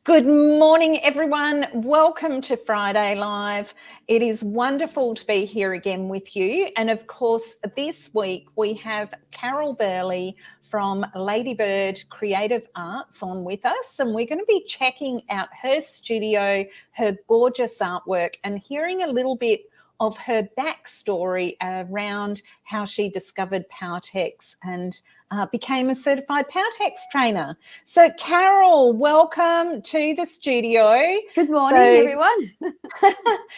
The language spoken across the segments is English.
Good morning, everyone. Welcome to Friday Live. It is wonderful to be here again with you. And of course, this week we have Carol Burley from Ladybird Creative Arts on with us. And we're going to be checking out her studio, her gorgeous artwork, and hearing a little bit of her backstory around how she discovered Powertex and became a certified Powertex trainer. So, Carol, welcome to the studio. Good morning, everyone.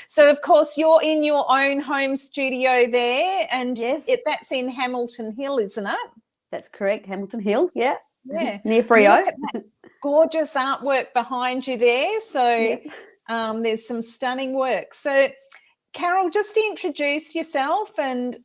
So, of course, you're in your own home studio there, and yes, that's in Hamilton Hill, isn't it? That's correct, Hamilton Hill, yeah. Look Near Freo. at that gorgeous artwork behind you there. So, Yep. There's some stunning work. So, Carol, just introduce yourself, and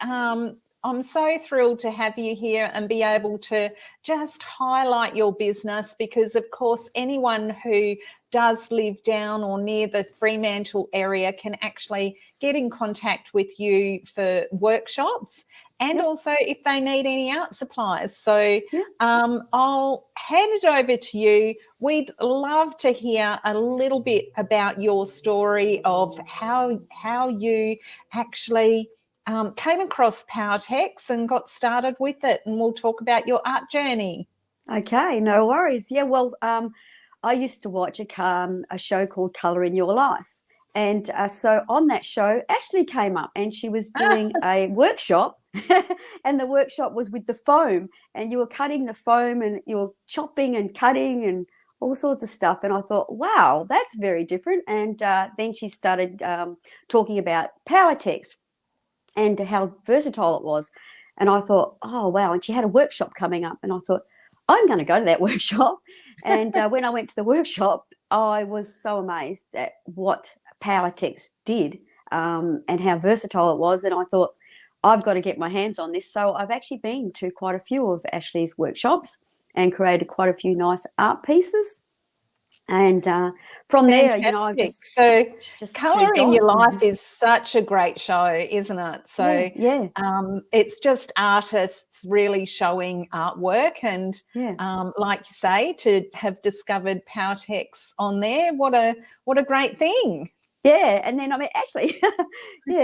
I'm so thrilled to have you here and be able to just highlight your business because, of course, anyone who does live down or near the Fremantle area can actually get in contact with you for workshops and also if they need any art supplies. So I'll hand it over to you. We'd love to hear a little bit about your story of how you actually came across Powertex and got started with it, and we'll talk about your art journey. Okay, no worries. Yeah, well, I used to watch a show called Colour in Your Life. And so on that show, Ashley came up and she was doing a workshop and the workshop was with the foam, and you were cutting the foam and you were chopping and cutting and all sorts of stuff. And I thought, wow, that's very different. And then she started talking about Powertex and how versatile it was. And I thought, oh, wow. And she had a workshop coming up and I thought, I'm going to go to that workshop. And when I went to the workshop, I was so amazed at what Powertex did and how versatile it was. And I thought, I've got to get my hands on this. So I've actually been to quite a few of Ashley's workshops and created quite a few nice art pieces. And from there, you know, I've just Colour in Your Life is such a great show, isn't it? So it's just artists really showing artwork, and like you say, to have discovered Powertex on there, what a great thing. Yeah, and then I mean, actually,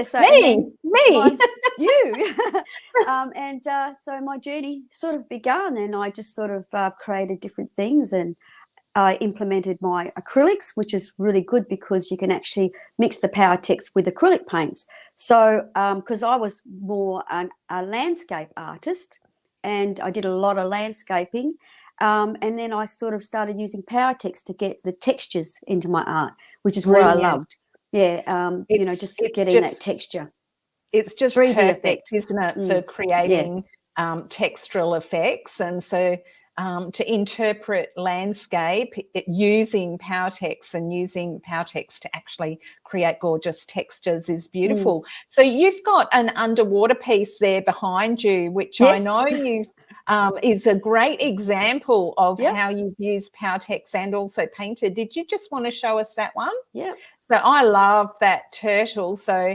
So me, you, and so my journey sort of begun, and I just sort of created different things, and I implemented my acrylics, which is really good because you can actually mix the Powertex with acrylic paints. So because I was more a landscape artist, and I did a lot of landscaping. And then I sort of started using Powertex to get the textures into my art, which is what I loved. Yeah, you know, just getting that texture. It's just 3D perfect, effect, isn't it, for creating textural effects. And so to interpret landscape using Powertex and using Powertex to actually create gorgeous textures is beautiful. So you've got an underwater piece there behind you, which I know you is a great example of how you've used Powertex and also painted. Did you just want to show us that one? Yeah. So I love that turtle. So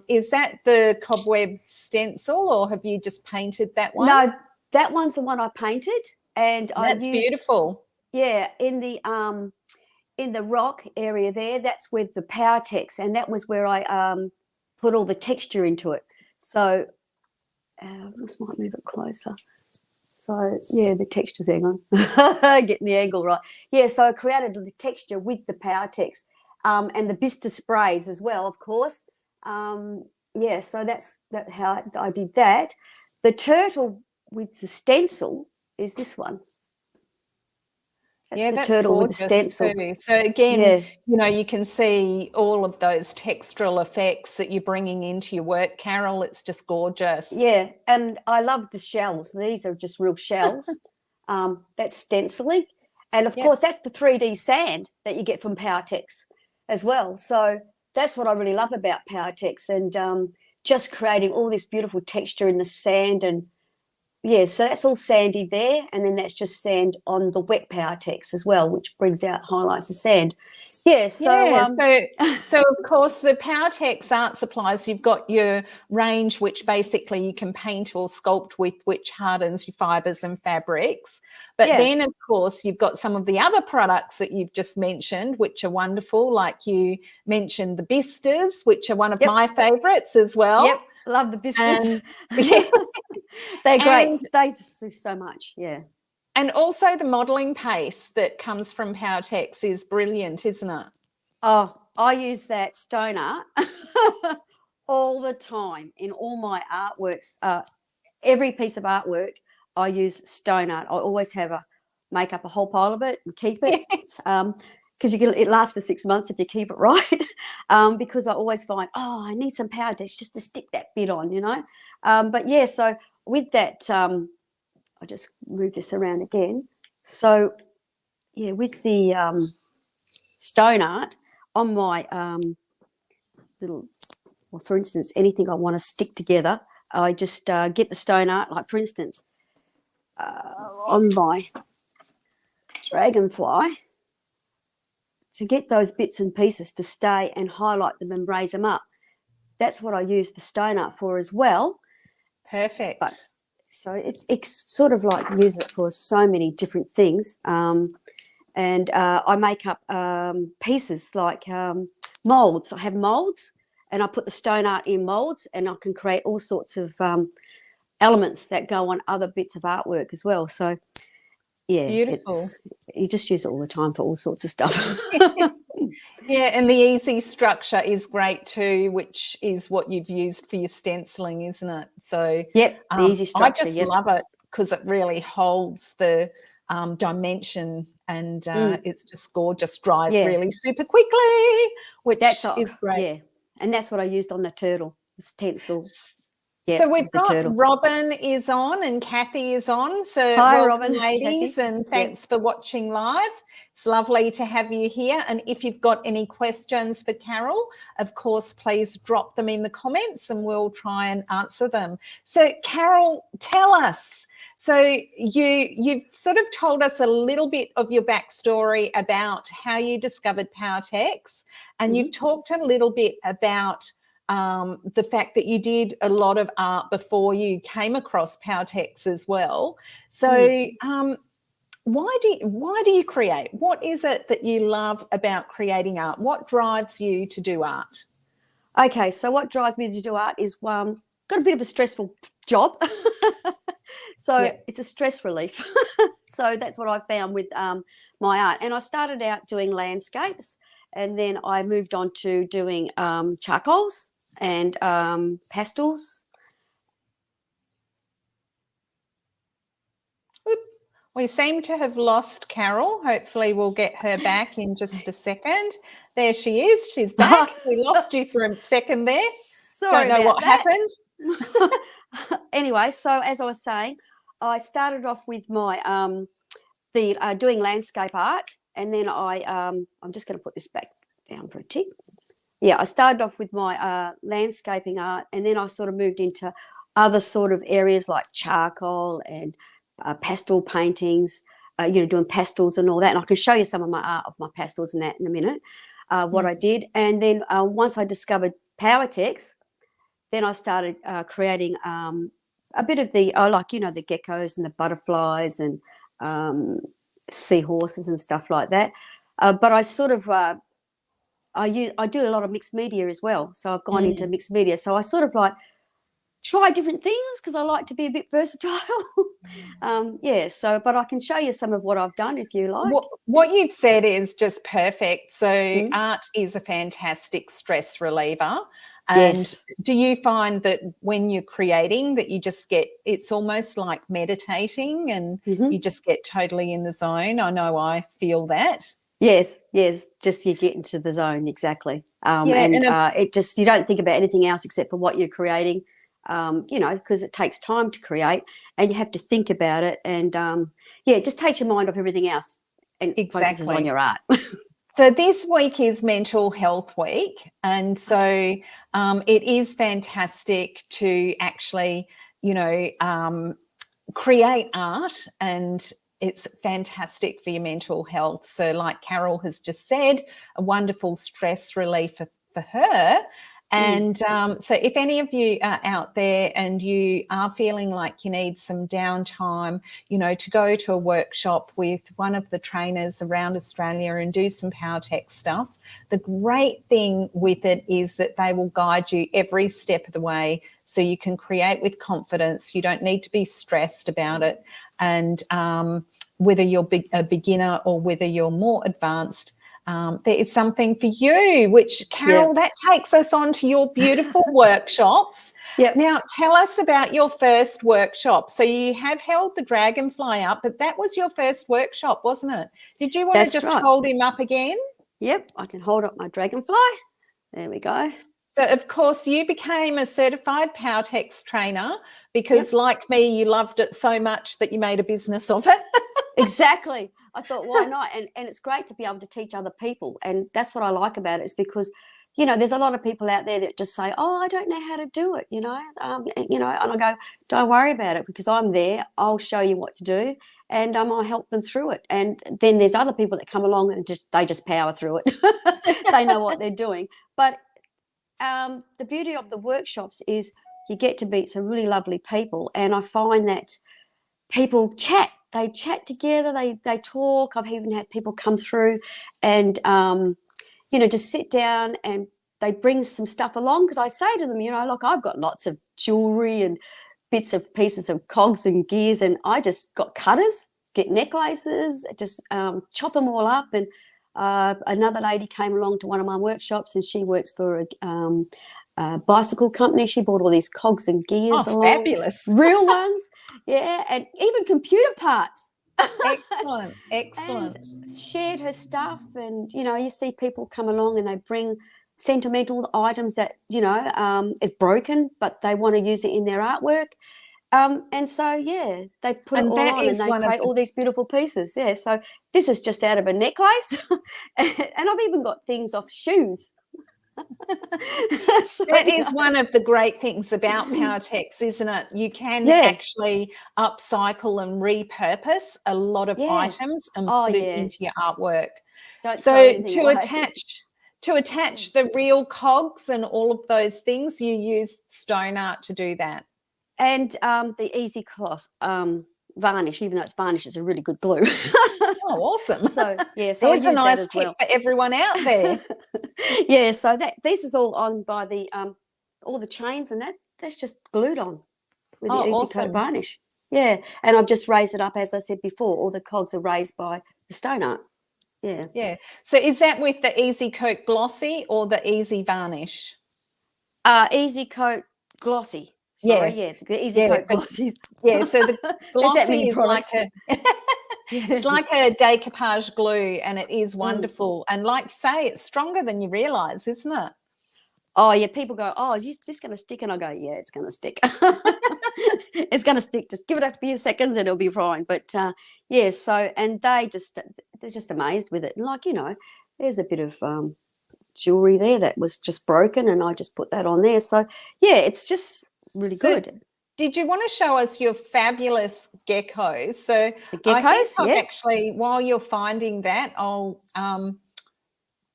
is that the cobweb stencil, or have you just painted that one? No, that one's the one I painted, and that's beautiful. Yeah, in the rock area there, that's with the Powertex, and that was where I put all the texture into it. So I just might move it closer. So yeah, the texture, hang on, getting the angle right. Yeah, so I created the texture with the Powertex and the Bista sprays as well, of course. Yeah, so that's how I did that. The turtle with the stencil is this one. That's the turtle with the stencil too. So again, you know, you can see all of those textural effects that you're bringing into your work, Carol. It's just gorgeous. Yeah, and I love the shells. These are just real shells. That's stenciling, and of course that's the 3D sand that you get from Powertex as well. So that's what I really love about Powertex, and just creating all this beautiful texture in the sand, and yeah, so that's all sandy there, and then that's just sand on the wet Powertex as well, which brings out, highlights the sand. Yeah, so Yeah, so of course the Powertex art supplies, you've got your range which basically you can paint or sculpt with, which hardens your fibres and fabrics. But yeah, then of course you've got some of the other products that you've just mentioned, which are wonderful. Like you mentioned the Bistas, which are one of yep, my favourites as well. yep, love the Vistas. And yeah, They're great. and They do so much. Yeah. and also the modelling paste that comes from Powertex is brilliant, isn't it? Oh, I use that stone art all the time in all my artworks. Every piece of artwork, I use stone art. I always make up a whole pile of it and keep it. Because it lasts for 6 months if you keep it right. Because I always find, oh, I need some Powertex just to stick that bit on, you know. But yeah, so with that, I'll just move this around again. So yeah, with the stone art on my little, well, for instance, anything I want to stick together, I just get the stone art. Like for instance, on my dragonfly, to get those bits and pieces to stay and highlight them and raise them up. That's what I use the stone art for as well. Perfect. But so it's sort of like use it for so many different things. And I make up pieces like molds. I have molds, and I put the stone art in molds, and I can create all sorts of elements that go on other bits of artwork as well. So yeah, Beautiful. you just use it all the time for all sorts of stuff. Yeah, and the easy structure is great too, which is what you've used for your stenciling, isn't it? So Yep, the easy structure. I just yep. love it because it really holds the dimension, and it's just gorgeous. Dries really super quickly, which is great. Yeah, and that's what I used on the turtle, the stencil. So we've got Robin is on and Kathy is on. So hi, welcome, Robin, ladies, Kathy. and thanks for watching live. It's lovely to have you here. And if you've got any questions for Carol, of course, please drop them in the comments and we'll try and answer them. So Carol, tell us. So you've sort of told us a little bit of your backstory about how you discovered Powertex, and you've talked a little bit about the fact that you did a lot of art before you came across Powertex as well. So why do you create? What is it that you love about creating art? What drives you to do art? Okay, so what drives me to do art is got a bit of a stressful job. So it's a stress relief. So that's what I found with my art. And I started out doing landscapes, and then I moved on to doing charcoals and pastels. We seem to have lost Carol. Hopefully we'll get her back in just a second. There she is. She's back. We lost you for a second there. Sorry, don't know what happened. Anyway, so as I was saying, I started off with my doing landscape art, and then I'm just going to put this back down for a tick. Yeah, I started off with my landscaping art, and then I sort of moved into other sort of areas like charcoal and pastel paintings, doing pastels and all that. And I can show you some of my art of my pastels and that in a minute, what I did. And then once I discovered Powertex, then I started creating a bit of the geckos and the butterflies and seahorses and stuff like that. But I sort of I do a lot of mixed media as well. So I've gone into mixed media. So I sort of like try different things because I like to be a bit versatile. But I can show you some of what I've done if you like. What you've said is just perfect. So art is a fantastic stress reliever. And do you find that when you're creating that you just it's almost like meditating and you just get totally in the zone? I know I feel that. Yes, just you get into the zone, exactly. It just, you don't think about anything else except for what you're creating, because it takes time to create and you have to think about it. And, it just takes your mind off everything else and focuses on your art. So this week is Mental Health Week, and so it is fantastic to actually, create art, and it's fantastic for your mental health. So like Carol has just said, a wonderful stress relief for her. And so if any of you are out there and you are feeling like you need some downtime, to go to a workshop with one of the trainers around Australia and do some power tech stuff, the great thing with it is that they will guide you every step of the way so you can create with confidence. You don't need to be stressed about it. And whether you're a beginner or whether you're more advanced, there is something for you, which, Carol, that takes us on to your beautiful workshops. Yep. Now, tell us about your first workshop. So you have held the dragonfly up, but that was your first workshop, wasn't it? Did you want to just hold him up again? Yep, I can hold up my dragonfly. There we go. So, of course, you became a certified PowerTex trainer because, like me, you loved it so much that you made a business of it. Exactly. I thought, why not? And it's great to be able to teach other people. And that's what I like about it, is because, there's a lot of people out there that just say, oh, I don't know how to do it, and I go, don't worry about it, because I'm there. I'll show you what to do, and I'll help them through it. And then there's other people that come along and they just power through it. They know what they're doing. But the beauty of the workshops is you get to meet some really lovely people. And I find that people chat. They chat together. They talk. I've even had people come through and, just sit down, and they bring some stuff along, because I say to them, look, I've got lots of jewelry and bits of pieces of cogs and gears, and I just got cutters, get necklaces, just chop them all up. And another lady came along to one of my workshops, and she works for a bicycle company. She bought all these cogs and gears along. Fabulous. Real ones. Yeah, and even computer parts. Excellent. And shared her stuff. And, you see people come along and they bring sentimental items that, is broken, but they want to use it in their artwork. And so, they put it all on, and they create all these beautiful pieces. Yeah, so this is just out of a necklace. And I've even got things off shoes. So, that is one of the great things about PowerTex, isn't it? You can actually upcycle and repurpose a lot of items and put it into your artwork. So to attach the real cogs and all of those things, you use stone art to do that. And the Easy Gloss varnish, even though it's varnish, it's a really good glue. Oh, awesome. So I use a nice that as tip well for everyone out there. Yeah, so this is all on by the all the chains, and that's just glued on with the Easy Coat varnish. Yeah, and I've just raised it up, as I said before. All the cogs are raised by the stone art. Yeah. So is that with the Easy Coat Glossy or the Easy Varnish? Easy Coat Glossy. Sorry, the Easy Coat Glossies. Yeah, so the Glossy is like it's like a decoupage glue, and it is wonderful. And like you say, it's stronger than you realise, isn't it? Oh, yeah, people go, oh, is this going to stick? And I go, yeah, it's going to stick. It's going to stick. Just give it a few seconds and it'll be fine. But, so, and they're just amazed with it. And like, there's a bit of jewellery there that was just broken, and I just put that on there. So, yeah, it's just really good. Did you want to show us your fabulous geckos? So the geckos, actually, while you're finding that,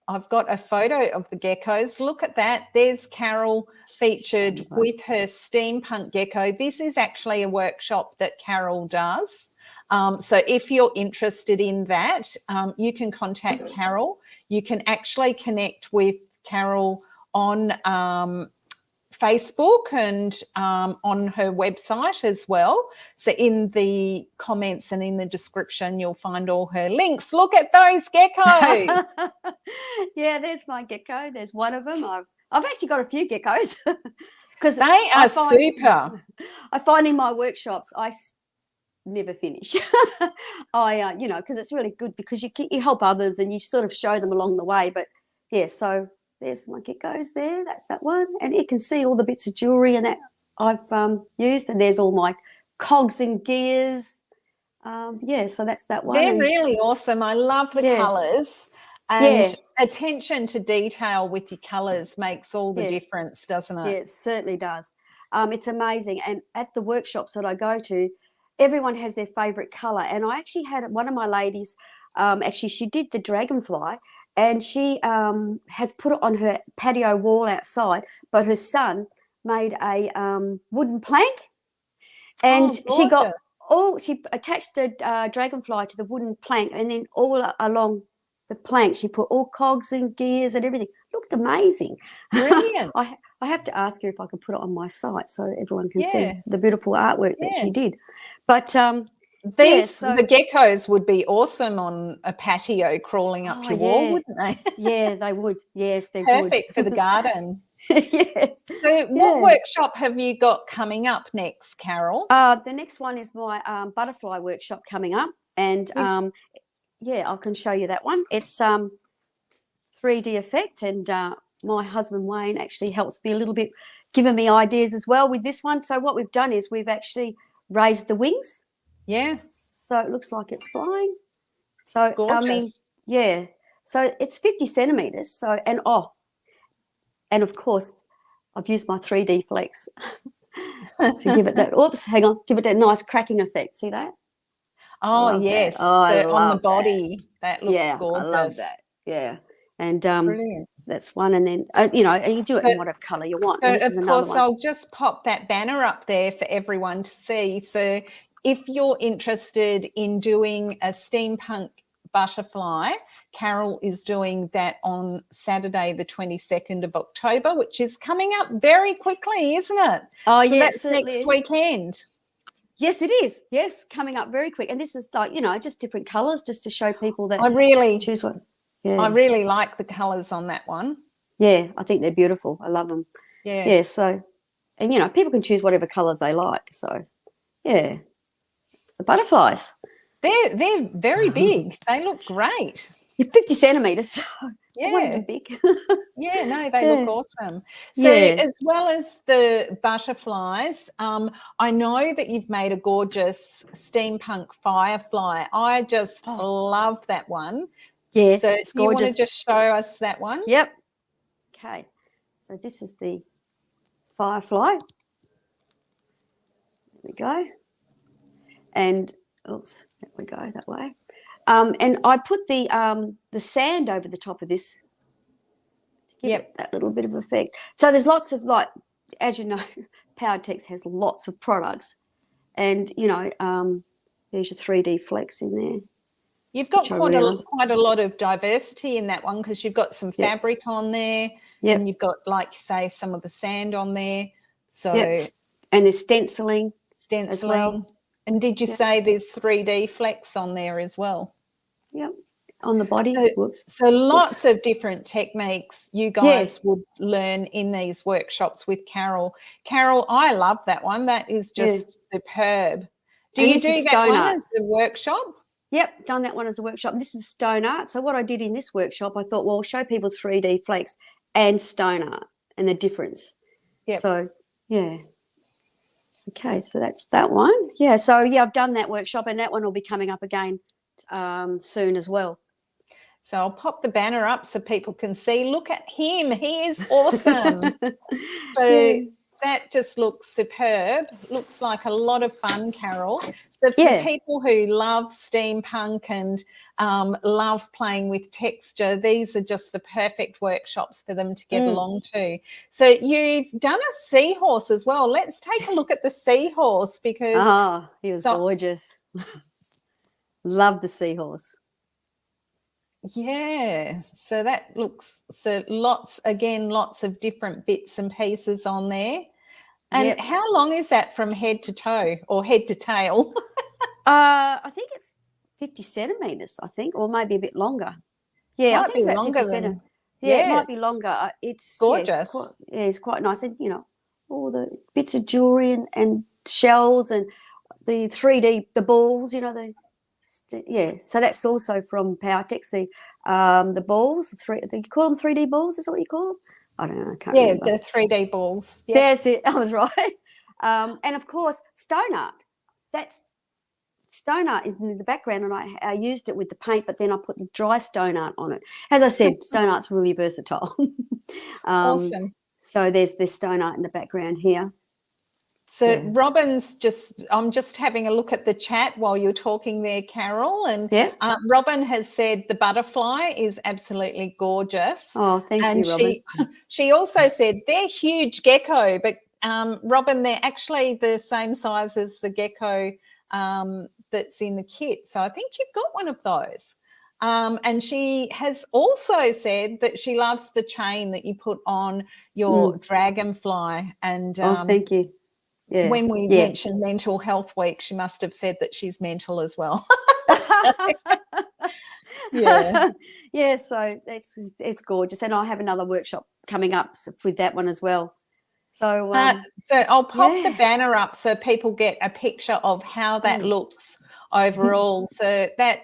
I've got a photo of the geckos. Look at that. There's Carol featured with her steampunk gecko. This is actually a workshop that Carol does. So if you're interested in that, you can contact Carol. You can actually connect with Carol on Facebook and on her website as well. So in the comments and in the description, you'll find all her links. Look at those geckos. Yeah, there's my gecko. There's one of them. I've actually got a few geckos. Because they are super. I find in my workshops, I never finish. Because it's really good, because you help others and you sort of show them along the way. But yeah, so there's my geckos there. That's that one. And you can see all the bits of jewellery and that I've used. And there's all my cogs and gears. So that's that one. They're really awesome. I love the colours. And attention to detail with your colours makes all the difference, doesn't it? Yeah, it certainly does. It's amazing. And at the workshops that I go to, everyone has their favorite color. And I actually had one of my ladies, actually, she did the dragonfly, and she has put it on her patio wall outside, but her son made a wooden plank, and Oh, gorgeous. she attached the dragonfly to the wooden plank, and then all along the plank she put all cogs and gears and everything. Looked amazing. Brilliant. I have to ask her if I can put it on my site so everyone can see Yeah. the beautiful artwork that Yeah. she did. But The geckos would be awesome on a patio crawling up your wall, wouldn't they? Yeah, they would. Yes, they would. Perfect for the garden. Yeah. So what workshop have you got coming up next, Carol? The next one is my butterfly workshop coming up, and I can show you that one. It's 3D effect, and my husband Wayne actually helps me a little bit, giving me ideas as well with this one. So what we've done is we've actually raised the wings. Yeah. So it looks like it's flying. So It's gorgeous. I mean, yeah. So it's 50 centimeters. So and of course, I've used my 3D flex to give it that. Oops, hang on. Give it that nice cracking effect. See that? Oh, yes. On the body. That looks gorgeous. I love that. Yeah. And Brilliant. that's one. And then, you do it in whatever colour you want. So, And this is of another course, one. I'll just pop that banner up there for everyone to see. So if you're interested in doing a steampunk butterfly, Carol is doing that on Saturday, the 22nd of October, which is coming up very quickly, isn't it? Oh, So yeah, that's next weekend. Yes, it is. Yes, coming up very quick. And this is like, just different colours, just to show people that I really choose one. Yeah. I really like the colours on that one. Yeah, I think they're beautiful. I love them. Yeah. Yeah, so, and, people can choose whatever colours they like. So, yeah. The butterflies. They're very big. They look great. 50 centimetres. So Yeah. not even big. Yeah, no, they look awesome. So as well as the butterflies, I know that you've made a gorgeous steampunk firefly. I just love that one. Yeah, so it's do you want to gorgeous. just show us that one? Yep. Okay. So this is the firefly. There we go. And oops, there we go that way. And I put the sand over the top of this to give it that little bit of effect. So there's lots of, like, as you know, Powertex has lots of products, and there's your 3D flex in there. You've got quite a lot of diversity in that one, because you've got some fabric on there, and you've got, like you say, some of the sand on there. So and there's stenciling as well. And did you say there's 3D flex on there as well? Yep, on the body. So lots of different techniques you guys would learn in these workshops with Carol. Carol, I love that one. That is just superb. Do you do that one as a workshop? Yep, done that one as a workshop. This is stone art. So what I did in this workshop, I thought, well, I'll show people 3D flex and stone art and the difference. Yep. So, yeah. Okay, so that's that one. Yeah, so, I've done that workshop, and that one will be coming up again soon as well. So I'll pop the banner up so people can see. Look at him. He is awesome. So that just looks superb. Looks like a lot of fun, Carol. So for people who love steampunk and love playing with texture, these are just the perfect workshops for them to get along to. So you've done a seahorse as well. Let's take a look at the seahorse, because he was gorgeous. Love the seahorse. Yeah, so that looks, lots of different bits and pieces on there. And how long is that from head to toe, or head to tail? I think it's 50 centimetres, I think, or maybe a bit longer. Yeah, I think it's about 50 centimetres. Yeah, it might be longer. It's gorgeous. It's quite nice. And, all the bits of jewellery and shells and the 3D, the balls, so that's also from Powertex, the balls, you call them 3D balls, is that what you call them? I don't know, I can't remember. The 3D balls. Yep. That's it, I was right. And of course, stone art. Stone art is in the background, and I used it with the paint, but then I put the dry stone art on it. As I said, stone art's really versatile. Awesome. So there's stone art in the background here. So Yeah. Robin's I'm just having a look at the chat while you're talking there, Carol. And Yeah. Robin has said the butterfly is absolutely gorgeous. Oh, thank And you, Robin. she also said they're huge gecko, but Robin, they're actually the same size as the gecko that's in the kit. So I think you've got one of those. And she has also said that she loves the chain that you put on your dragonfly. And Oh, thank you. Yeah. when we Yeah. mentioned Mental Health Week, she must have said that she's mental as well. Yeah. Yeah, so it's gorgeous. And I have another workshop coming up with that one as well. So So I'll pop the yeah. banner up so people get a picture of how that looks overall. So that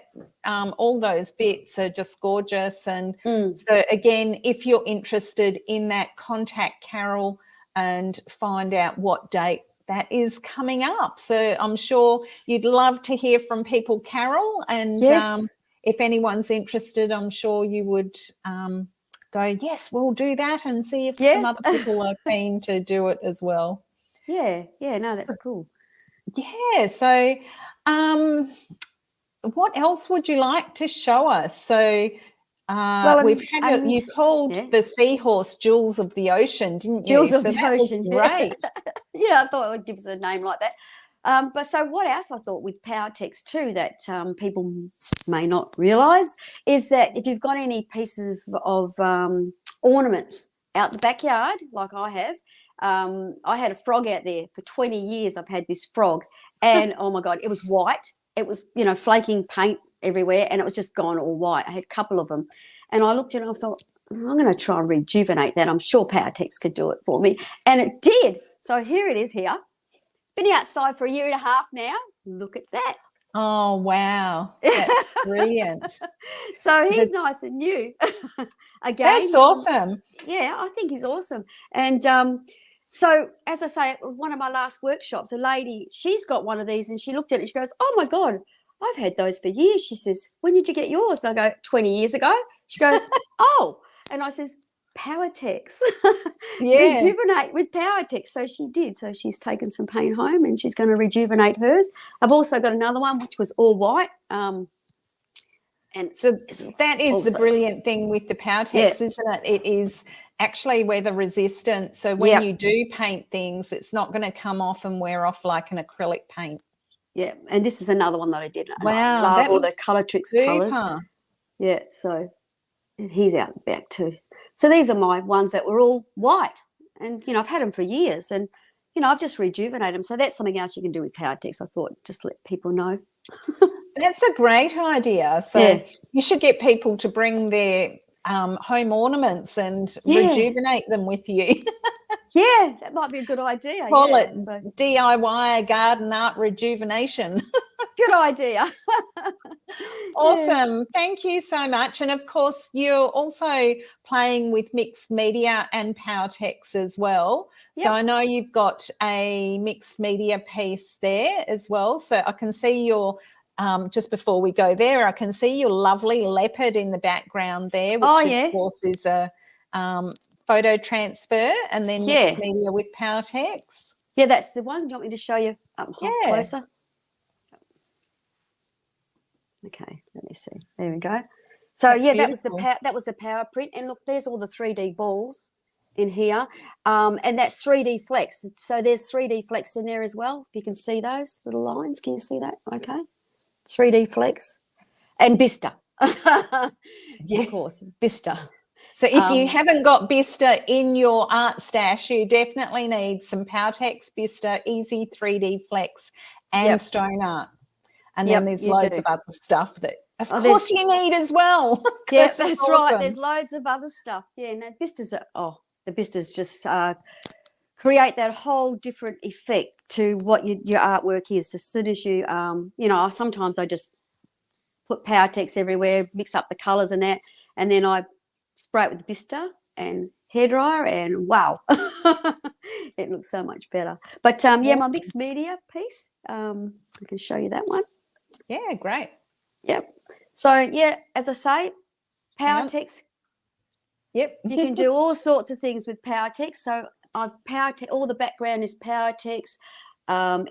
all those bits are just gorgeous. And so again, if you're interested in that, contact Carol and find out what date that is coming up. So I'm sure you'd love to hear from people, Carol. And Yes. if anyone's interested, I'm sure you would go, yes, we'll do that, and see if some other people are keen to do it as well. Yeah. Yeah. No, that's cool. Yeah. So what else would you like to show us? So we've had you called the seahorse Jewels of the Ocean, didn't you? Jewels of so the that Ocean. was great. Yeah, I thought I'd give us a name like that. But so what else I thought with Powertex too that people may not realise is that if you've got any pieces of ornaments out the backyard, like I have, I had a frog out there for 20 years. I've had this frog, and oh my God, it was white. It was, flaking paint everywhere, and it was just gone all white. I had a couple of them, and I looked at it and I thought, I'm going to try and rejuvenate that. I'm sure Powertex could do it for me, and it did. So here it is here. It's been outside for 1.5 years now. Look at that. Oh, wow. That's brilliant. So he's nice and new. Again. That's awesome. Yeah, I think he's awesome. And so, as I say, it was one of my last workshops. A lady, she's got one of these, and she looked at it and she goes, oh, my God, I've had those for years. She says, when did you get yours? And I go, 20 years ago. She goes, oh. And I says, Powertex. Yeah. Rejuvenate with Powertex. So she did. So she's taken some paint home and she's going to rejuvenate hers. I've also got another one which was all white. And so that is the brilliant thing with the Powertex, isn't it? It is actually weather resistant. So when you do paint things, it's not going to come off and wear off like an acrylic paint. Yeah. And this is another one that I did. And wow. I love all the Colourtrix colours. Yeah. So and he's out the back too. So these are my ones that were all white. And, I've had them for years. And, I've just rejuvenated them. So that's something else you can do with Powertex. I thought just let people know. That's a great idea. So you should get people to bring their home ornaments and rejuvenate them with you. Yeah, that might be a good idea. Call it DIY garden art rejuvenation. Good idea. Awesome. Thank you so much. And of course, you're also playing with mixed media and Powertex as well. Yep. So I know you've got a mixed media piece there as well. So I can see your just before we go there, I can see your lovely leopard in the background there, which of course is a photo transfer, and then mixed media with Powertex. Yeah, that's the one. Do you want me to show you up closer? Okay, let me see. There we go. So that's that was the power print, and look, there's all the 3D balls in here, and that's 3D flex. So there's 3D flex in there as well. If you can see those little lines, can you see that? Okay, 3D flex and Bista. Of course, Bista. So if you haven't got Bista in your art stash, you definitely need some Powertex, Bista, Easy 3D Flex, and Stone Art. And then there's loads of other stuff that, of course, you need as well. Yes, that's right. There's loads of other stuff. Yeah, no, Bista's the Bista's just create that whole different effect to what your artwork is. As soon as you, sometimes I just put Powertex everywhere, mix up the colours and that, and then I spray it with Bista and hairdryer, and wow, it looks so much better. But my mixed media piece, I can show you that one. Yeah, great. Yep. So as I say, Powertex. Yep. You can do all sorts of things with Powertex. So I've all the background is Powertex,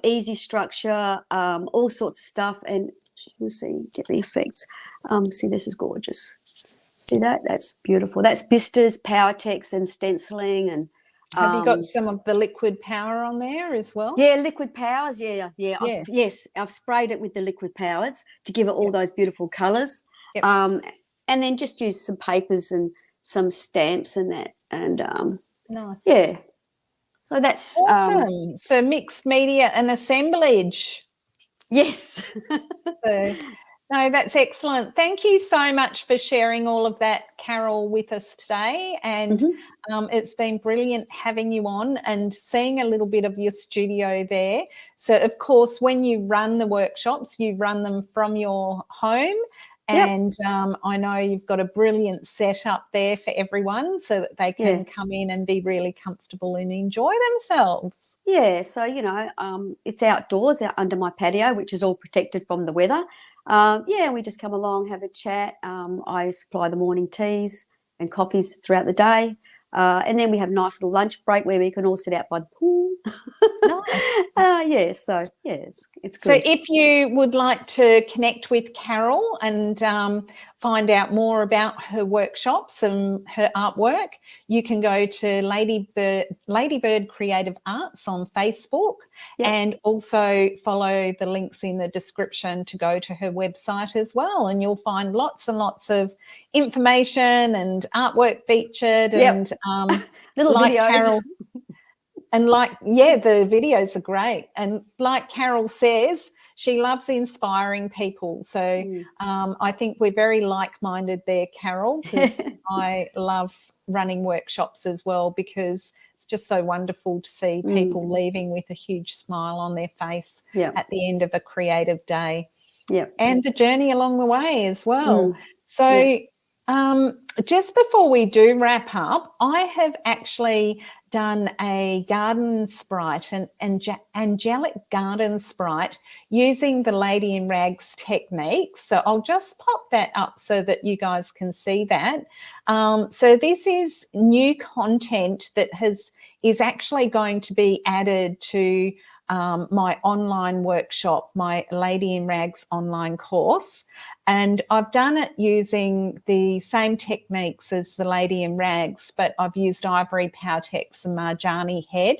easy structure, all sorts of stuff. And you can see, get the effects. See, this is gorgeous. See that? That's beautiful. That's Bistas, Powertex, and stenciling. And Have you got some of the liquid power on there as well? yeah, liquid powers. Yeah. Yeah. Yes, I've sprayed it with the liquid powers to give it all those beautiful colours. Yep. And then just use some papers and some stamps and that. And Nice. yeah. So that's Awesome. So mixed media and assemblage. yes. So, no, that's excellent. Thank you so much for sharing all of that, Carol, with us today. And it's been brilliant having you on and seeing a little bit of your studio there. So, of course, when you run the workshops, you run them from your home. And I know you've got a brilliant setup there for everyone so that they can come in and be really comfortable and enjoy themselves. Yeah, so, it's outdoors, out under my patio, which is all protected from the weather. We just come along, have a chat. I supply the morning teas and coffees throughout the day. And then we have a nice little lunch break where we can all sit out by the pool. Nice. It's good. So if you would like to connect with Carol and find out more about her workshops and her artwork, you can go to Ladybird Creative Arts on Facebook and also follow the links in the description to go to her website as well. And you'll find lots and lots of information and artwork featured and little like videos. Carol. And the videos are great. And like Carol says, she loves inspiring people. So I think we're very like-minded there, Carol, because I love running workshops as well because it's just so wonderful to see people leaving with a huge smile on their face at the end of a creative day. And the journey along the way as well. So just before we do wrap up, I have actually done a garden sprite, an angelic garden sprite using the Lady in Rags technique. So I'll just pop that up so that you guys can see that. So this is new content that is actually going to be added to my online workshop, my Lady in Rags online course. And I've done it using the same techniques as the Lady in Rags, but I've used ivory, Powertex and Marjani head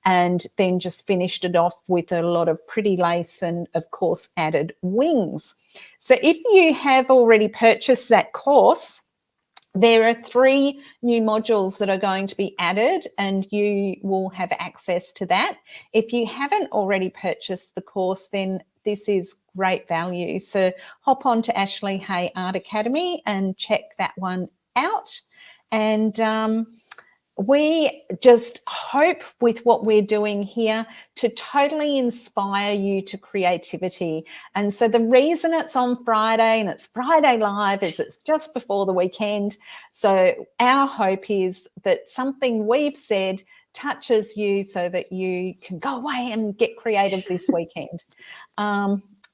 and then just finished it off with a lot of pretty lace and, of course, added wings. So if you have already purchased that course, there are 3 new modules that are going to be added and you will have access to that. If you haven't already purchased the course, then this is great value. So hop on to Ashley Hay Art Academy and check that one out. And we just hope with what we're doing here to totally inspire you to creativity. And so the reason it's on Friday and it's Friday Live is it's just before the weekend. So our hope is that something we've said touches you so that you can go away and get creative this weekend.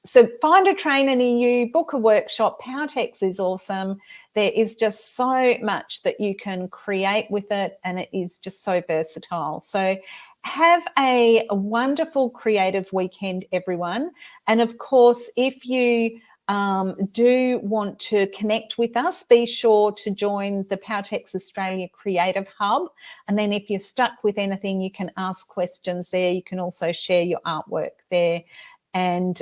So find a trainer near you, book a workshop. Powertex is awesome. There is just so much that you can create with it, and it is just so versatile. So have a wonderful creative weekend, everyone. And of course, if you do want to connect with us, be sure to join the Powertex Australia Creative Hub. And then if you're stuck with anything, you can ask questions there. You can also share your artwork there. And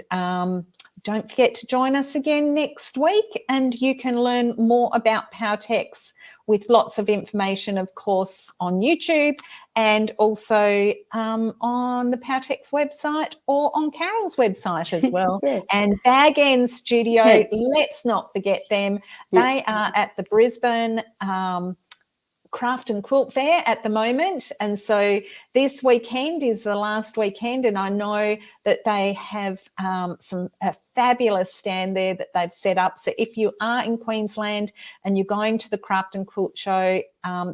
don't forget to join us again next week, and you can learn more about Powertex with lots of information, of course, on YouTube and also on the Powertex website or on Carol's website as well. And Bag End Studio, let's not forget them. They are at the Brisbane Craft and Quilt Fair at the moment, and so this weekend is the last weekend, and I know that they have a fabulous stand there that they've set up. So if you are in Queensland and you're going to the Craft and Quilt Show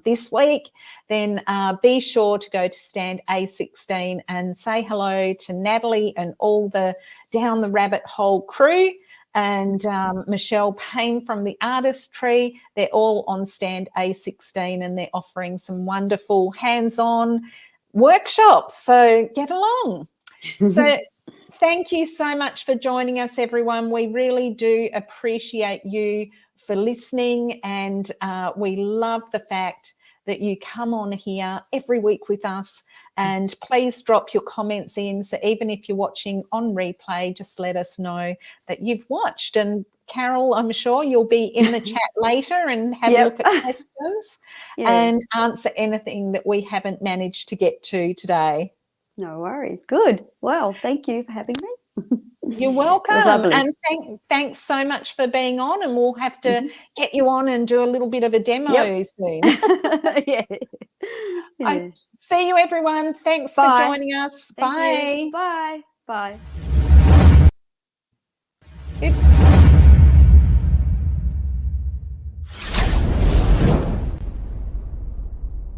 this week, then be sure to go to stand A16 and say hello to Natalie and all the Down the Rabbit Hole crew. and Michelle Payne from the Artistry. They're all on stand A16, and they're offering some wonderful hands-on workshops. So get along. So thank you so much for joining us, everyone. We really do appreciate you for listening, and we love the fact that you come on here every week with us. And please drop your comments in. So even if you're watching on replay, just let us know that you've watched. And Carol, I'm sure you'll be in the chat later and have a look at questions and answer anything that we haven't managed to get to today. No worries. Good. Well, thank you for having me. You're welcome. And thanks so much for being on, and we'll have to get you on and do a little bit of a demo soon. I see you, everyone. Thanks for joining us. Thank Bye. you. Bye. Bye.